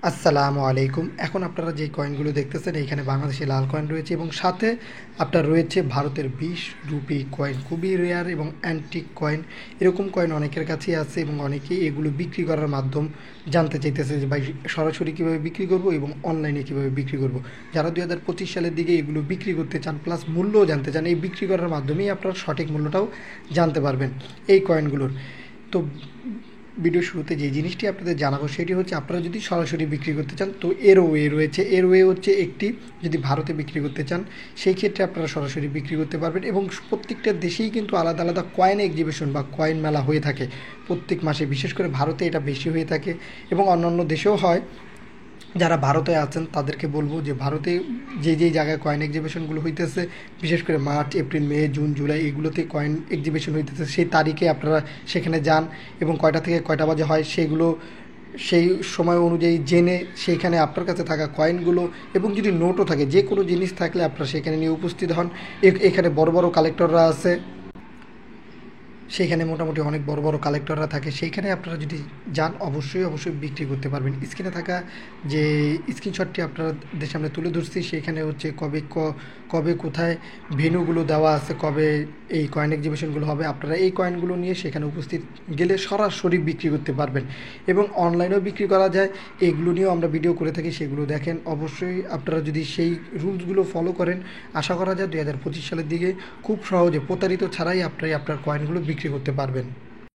আসসালামু আলাইকুম। এখন আপনারা যে কয়েনগুলো দেখতেছেন এইখানে বাংলাদেশি লাল কয়েন রয়েছে এবং সাথে আপনার রয়েছে ভারতের 20 রুপি কয়েন। খুবই রেয়ার এবং অ্যান্টিক কয়েন। এরকম কয়েন অনেকের কাছেই আছে এবং অনেকেই এগুলো বিক্রি করার মাধ্যম জানতে চাইতেছে যে ভাই সরাসরি কীভাবে বিক্রি করব এবং অনলাইনে কীভাবে বিক্রি করব। যারা 2025 সালের দিকে এগুলো বিক্রি করতে চান প্লাস মূল্যও জানতে চান, এই বিক্রি করার মাধ্যমেই আপনারা সঠিক মূল্যটাও জানতে পারবেন এই কয়েনগুলোর। তো ভিডিও শুরুতে যে জিনিসটি আপনাদের জানাবো সেটি হচ্ছে, আপনারা যদি সরাসরি বিক্রি করতে চান তো এর ওয়ে রয়েছে। এর ওয়ে হচ্ছে একটি, যদি ভারতে বিক্রি করতে চান সেই ক্ষেত্রে আপনারা সরাসরি বিক্রি করতে পারবেন এবং প্রত্যেকটা দেশেই কিন্তু আলাদা আলাদা কয়েন এক্সিবিশন বা কয়েন মেলা হয়ে থাকে প্রত্যেক মাসে। বিশেষ করে ভারতে এটা বেশি হয়ে থাকে এবং অন্যান্য দেশেও হয়। যারা ভারতে আছেন তাদেরকে বলবো যে ভারতে যেই জায়গায় কয়েন এক্সিবিশনগুলো হইতেছে, বিশেষ করে মার্চ, এপ্রিল, মে, জুন, জুলাই এগুলোতে কয়েন এক্সিবিশন হইতেছে, সেই তারিখে আপনারা সেখানে যান এবং কয়টা থেকে কয়টা বাজে হয় সেগুলো সেই সময় অনুযায়ী জেনে সেইখানে আপনার কাছে থাকা কয়েনগুলো এবং যদি নোটও থাকে, যে কোনো জিনিস থাকলে আপনারা সেখানে নিয়ে উপস্থিত হন। এখানে বড় বড় কালেক্টররা আছে, সেইখানে মোটামুটি অনেক বড় বড় কালেক্টররা থাকে। সেইখানে আপনারা যদি যান অবশ্যই বিক্রি করতে পারবেন। স্ক্রিনে থাকা যে স্ক্রিনশটটি আপনাদের সামনে তুলে ধরছি সেইখানে হচ্ছে কবে কোথায় ভেন্যুগুলো দেওয়া আছে, কবে এই কয়েন এক্সিবিশনগুলো হবে। আপনারা এই কয়েনগুলো নিয়ে সেখানে উপস্থিত গেলে সরাসরি বিক্রি করতে পারবেন এবং অনলাইনেও বিক্রি করা যায়। এইগুলো নিয়েও আমরা ভিডিও করে থাকি, সেগুলো দেখেন। অবশ্যই আপনারা যদি সেই রুলসগুলো ফলো করেন, আশা করা যায় 2025 সালের দিকে খুব সহজে প্রতারিত ছাড়াই আপনি আপনার কয়েনগুলো বিক্রি করতে পারবেন।